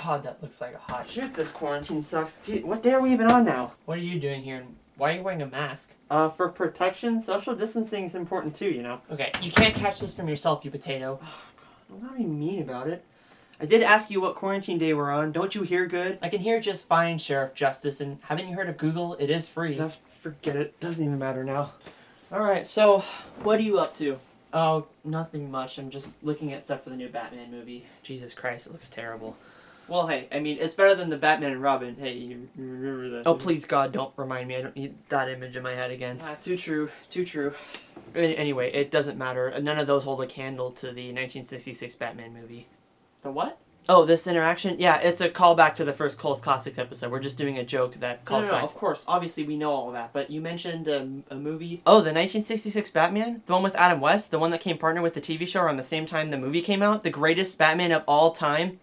God, that looks like a hot shit. Shit, this quarantine sucks. Gee, what day are we even on now? What are you doing here? And why are you wearing a mask? For protection, social distancing is important too, you know. Okay, you can't catch this from yourself, you potato. Oh, God, I'm not being mean about it. I did ask you what quarantine day we're on. Don't you hear good? I can hear just fine, Sheriff Justice, and haven't you heard of Google? It is free. Forget it. Doesn't even matter now. Alright, so, what are you up to? Oh, nothing much. I'm just looking at stuff for the new Batman movie. Jesus Christ, it looks terrible. Well, hey, I mean, it's better than the Batman and Robin. Hey, you remember that? Oh, please, God, don't remind me. I don't need that image in my head again. Too true. Too true. Anyway, it doesn't matter. None of those hold a candle to the 1966 Batman movie. The what? Oh, this interaction? Yeah, it's a callback to the first Cole's Classics episode. We're just doing a joke that calls back. No, of course. Obviously, we know all that. But you mentioned a movie. Oh, the 1966 Batman? The one with Adam West? The one that came partnered with the TV show around the same time the movie came out? The greatest Batman of all time?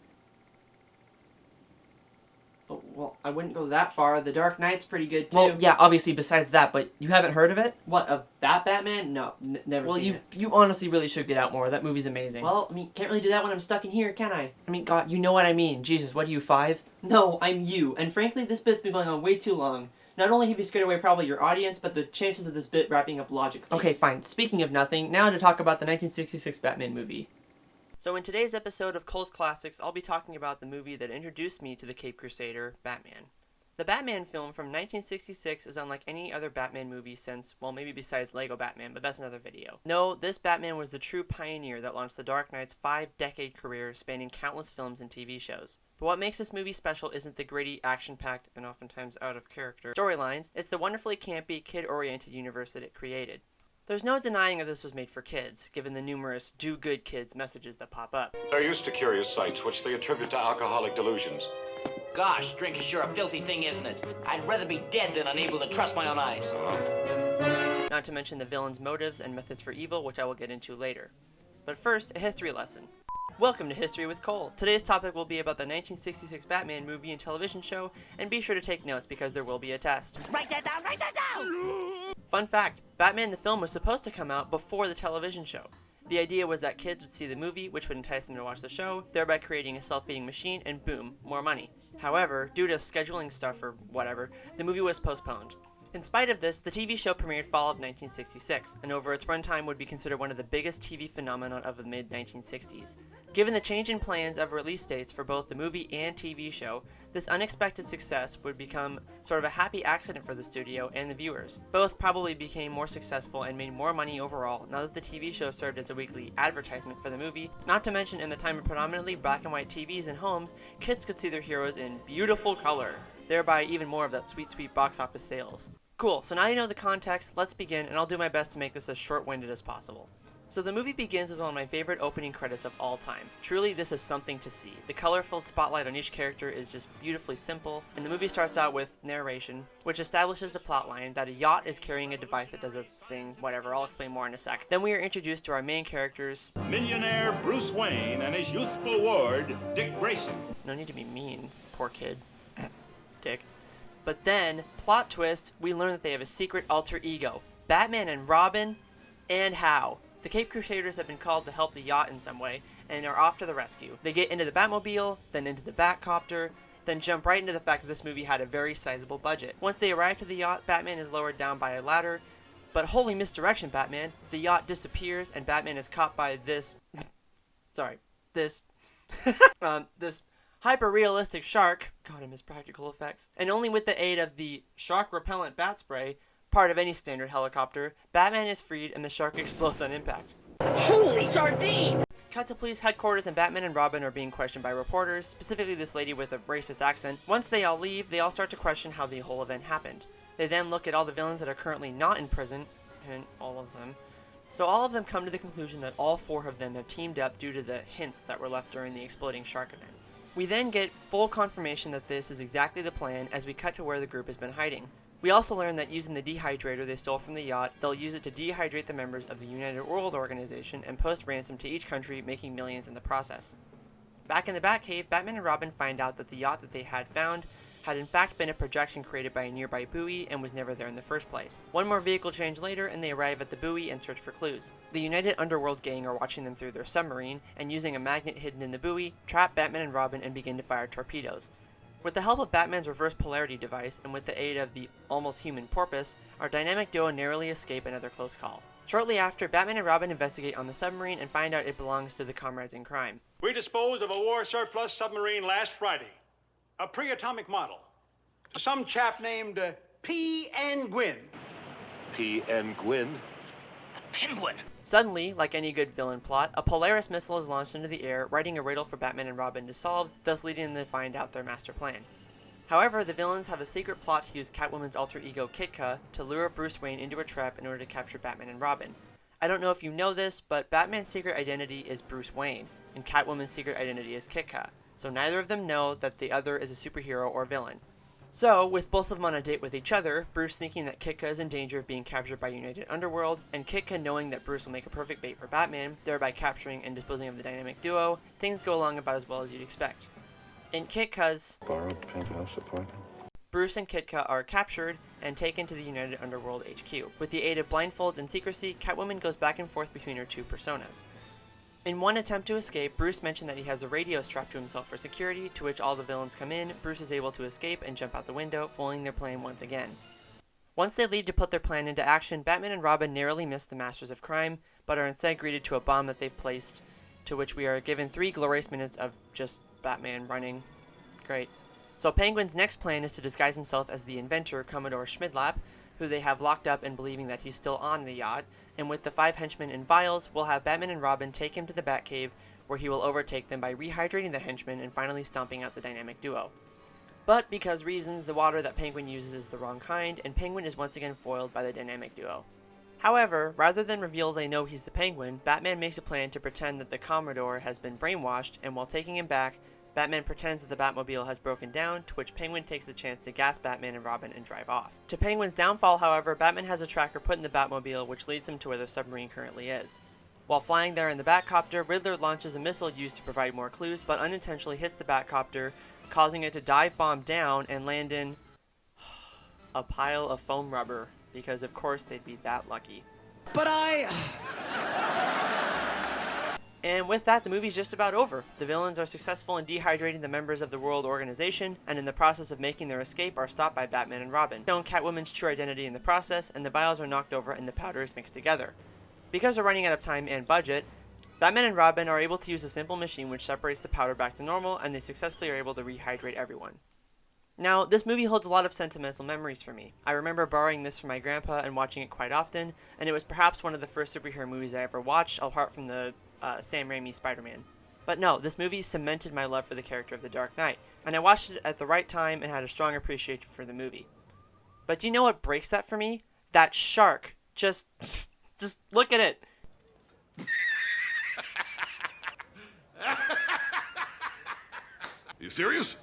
Oh, well, I wouldn't go that far. The Dark Knight's pretty good, too. Well, yeah, obviously, besides that, but you haven't heard of it? What, of that Batman? No, never seen it. Well, you honestly really should get out more. That movie's amazing. Well, I mean, can't really do that when I'm stuck in here, can I? I mean, God, you know what I mean. Jesus, what are you, 5? No, I'm you. And frankly, this bit's been going on way too long. Not only have you scared away probably your audience, but the chances of this bit wrapping up logically. Okay, fine. Speaking of nothing, now to talk about the 1966 Batman movie. So in today's episode of Cole's Classics, I'll be talking about the movie that introduced me to the Cape Crusader, Batman. The Batman film from 1966 is unlike any other Batman movie since, well, maybe besides Lego Batman, but that's another video. No, this Batman was the true pioneer that launched the Dark Knight's 5-decade career spanning countless films and TV shows. But what makes this movie special isn't the gritty, action-packed, and oftentimes out-of-character storylines, it's the wonderfully campy, kid-oriented universe that it created. There's no denying that this was made for kids, given the numerous do-good kids messages that pop up. They're used to curious sights, which they attribute to alcoholic delusions. Gosh, drink is sure a filthy thing, isn't it? I'd rather be dead than unable to trust my own eyes. Not to mention the villain's motives and methods for evil, which I will get into later. But first, a history lesson. Welcome to History with Cole. Today's topic will be about the 1966 Batman movie and television show, and be sure to take notes because there will be a test. Write that down, write that down! Fun fact, Batman the film was supposed to come out before the television show. The idea was that kids would see the movie, which would entice them to watch the show, thereby creating a self-feeding machine, and boom, more money. However, due to scheduling stuff or whatever, the movie was postponed. In spite of this, the TV show premiered fall of 1966, and over its runtime would be considered one of the biggest TV phenomena of the mid-1960s. Given the change in plans of release dates for both the movie and TV show, this unexpected success would become sort of a happy accident for the studio and the viewers. Both probably became more successful and made more money overall now that the TV show served as a weekly advertisement for the movie, not to mention in the time of predominantly black and white TVs and homes, kids could see their heroes in beautiful color, thereby even more of that sweet, sweet box office sales. Cool, so now you know the context, let's begin, and I'll do my best to make this as short-winded as possible. So the movie begins with one of my favorite opening credits of all time. Truly, this is something to see. The color-filled spotlight on each character is just beautifully simple, and the movie starts out with narration, which establishes the plotline that a yacht is carrying a device that does a thing, whatever, I'll explain more in a sec. Then we are introduced to our main characters, millionaire Bruce Wayne and his youthful ward, Dick Grayson. No need to be mean, poor kid. Dick. But then, plot twist, we learn that they have a secret alter ego, Batman and Robin, and how? The Cape Crusaders have been called to help the yacht in some way, and are off to the rescue. They get into the Batmobile, then into the Batcopter, then jump right into the fact that this movie had a very sizable budget. Once they arrive to the yacht, Batman is lowered down by a ladder, but holy misdirection, Batman, the yacht disappears, and Batman is caught by this hyper-realistic shark, God, I miss practical effects, and only with the aid of the shark-repellent bat spray, part of any standard helicopter, Batman is freed and the shark explodes on impact. Holy sardine! Cut to police headquarters and Batman and Robin are being questioned by reporters, specifically this lady with a racist accent. Once they all leave, they all start to question how the whole event happened. They then look at all the villains that are currently not in prison, and all of them. So all of them come to the conclusion that all 4 of them have teamed up due to the hints that were left during the exploding shark event. We then get full confirmation that this is exactly the plan as we cut to where the group has been hiding. We also learn that using the dehydrator they stole from the yacht, they'll use it to dehydrate the members of the United World Organization and post ransom to each country, making millions in the process. Back in the Batcave, Batman and Robin find out that the yacht that they had found had in fact been a projection created by a nearby buoy and was never there in the first place. One more vehicle change later, and they arrive at the buoy and search for clues. The United Underworld gang are watching them through their submarine, and using a magnet hidden in the buoy, trap Batman and Robin and begin to fire torpedoes. With the help of Batman's reverse polarity device, and with the aid of the almost human Porpoise, our dynamic duo narrowly escape another close call. Shortly after, Batman and Robin investigate on the submarine and find out it belongs to the comrades in crime. We disposed of a war surplus submarine last Friday. A pre-atomic model. To some chap named P. N. Gwynn. P. N. Gwynn? Penguin. Suddenly, like any good villain plot, a Polaris missile is launched into the air, writing a riddle for Batman and Robin to solve, thus leading them to find out their master plan. However, the villains have a secret plot to use Catwoman's alter ego Kitka to lure Bruce Wayne into a trap in order to capture Batman and Robin. I don't know if you know this, but Batman's secret identity is Bruce Wayne, and Catwoman's secret identity is Kitka, so neither of them know that the other is a superhero or villain. So, with both of them on a date with each other, Bruce thinking that Kitka is in danger of being captured by United Underworld, and Kitka knowing that Bruce will make a perfect bait for Batman, thereby capturing and disposing of the dynamic duo, things go along about as well as you'd expect. In Kitka's Borrowed penthouse apartment. Bruce and Kitka are captured and taken to the United Underworld HQ. With the aid of blindfolds and secrecy, Catwoman goes back and forth between her two personas. In one attempt to escape, Bruce mentioned that he has a radio strapped to himself for security, to which all the villains come in. Bruce is able to escape and jump out the window, foiling their plan once again. Once they leave to put their plan into action, Batman and Robin narrowly miss the Masters of Crime, but are instead greeted to a bomb that they've placed, to which we are given 3 glorious minutes of just Batman running. Great. So Penguin's next plan is to disguise himself as the inventor, Commodore Schmidlap, who they have locked up and believing that he's still on the yacht, and with the 5 henchmen in vials, we'll have Batman and Robin take him to the Batcave, where he will overtake them by rehydrating the henchmen and finally stomping out the dynamic duo. But because reasons, the water that Penguin uses is the wrong kind, and Penguin is once again foiled by the dynamic duo. However, rather than reveal they know he's the Penguin, Batman makes a plan to pretend that the Commodore has been brainwashed, and while taking him back, Batman pretends that the Batmobile has broken down, to which Penguin takes the chance to gas Batman and Robin and drive off. To Penguin's downfall, however, Batman has a tracker put in the Batmobile which leads him to where the submarine currently is. While flying there in the Batcopter, Riddler launches a missile used to provide more clues, but unintentionally hits the Batcopter, causing it to dive bomb down and land in a pile of foam rubber, because of course they'd be that lucky. And with that, the movie's just about over. The villains are successful in dehydrating the members of the World Organization, and in the process of making their escape are stopped by Batman and Robin, shown Catwoman's true identity in the process, and the vials are knocked over and the powder is mixed together. Because they're running out of time and budget, Batman and Robin are able to use a simple machine which separates the powder back to normal, and they successfully are able to rehydrate everyone. Now, this movie holds a lot of sentimental memories for me. I remember borrowing this from my grandpa and watching it quite often, and it was perhaps one of the first superhero movies I ever watched, apart from the Sam Raimi Spider-Man. But no, this movie cemented my love for the character of the Dark Knight, and I watched it at the right time and had a strong appreciation for the movie. But do you know what breaks that for me? That shark. Just look at it. You serious?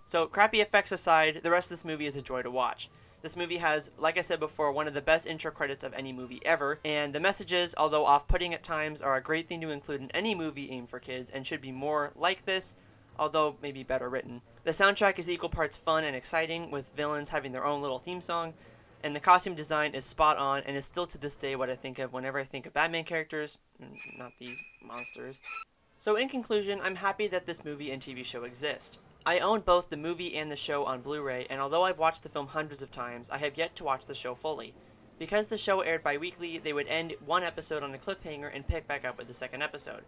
So, crappy effects aside, the rest of this movie is a joy to watch. This movie has, like I said before, one of the best intro credits of any movie ever, and the messages, although off-putting at times, are a great thing to include in any movie aimed for kids, and should be more like this, although maybe better written. The soundtrack is equal parts fun and exciting, with villains having their own little theme song, and the costume design is spot on, and is still to this day what I think of whenever I think of Batman characters, not these monsters. So in conclusion, I'm happy that this movie and TV show exist. I own both the movie and the show on Blu-ray, and although I've watched the film hundreds of times, I have yet to watch the show fully. Because the show aired bi-weekly, they would end one episode on a cliffhanger and pick back up with the second episode.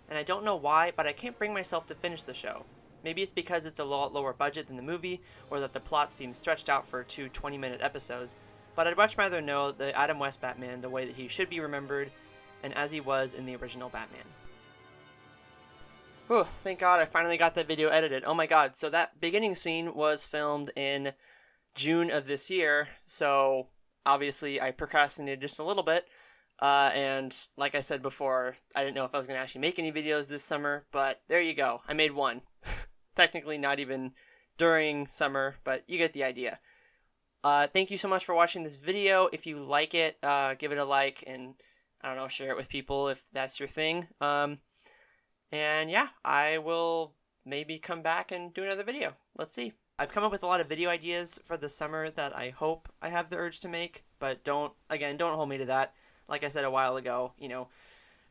And I don't know why, but I can't bring myself to finish the show. Maybe it's because it's a lot lower budget than the movie, or that the plot seems stretched out for 2 20-minute episodes, but I'd much rather know the Adam West Batman the way that he should be remembered, and as he was in the original Batman. Whew, thank God I finally got that video edited. Oh my God, so that beginning scene was filmed in June of this year, so obviously I procrastinated just a little bit, and like I said before, I didn't know if I was going to actually make any videos this summer, but there you go, I made one. Technically not even during summer, but you get the idea. Thank you so much for watching this video. If you like it, give it a like, and I don't know, share it with people if that's your thing. And yeah, I will maybe come back and do another video. Let's see. I've come up with a lot of video ideas for the summer that I hope I have the urge to make, but don't hold me to that. Like I said a while ago,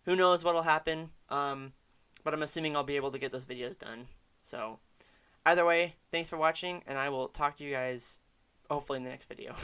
who knows what'll happen, but I'm assuming I'll be able to get those videos done. So, either way, thanks for watching, and I will talk to you guys hopefully in the next video.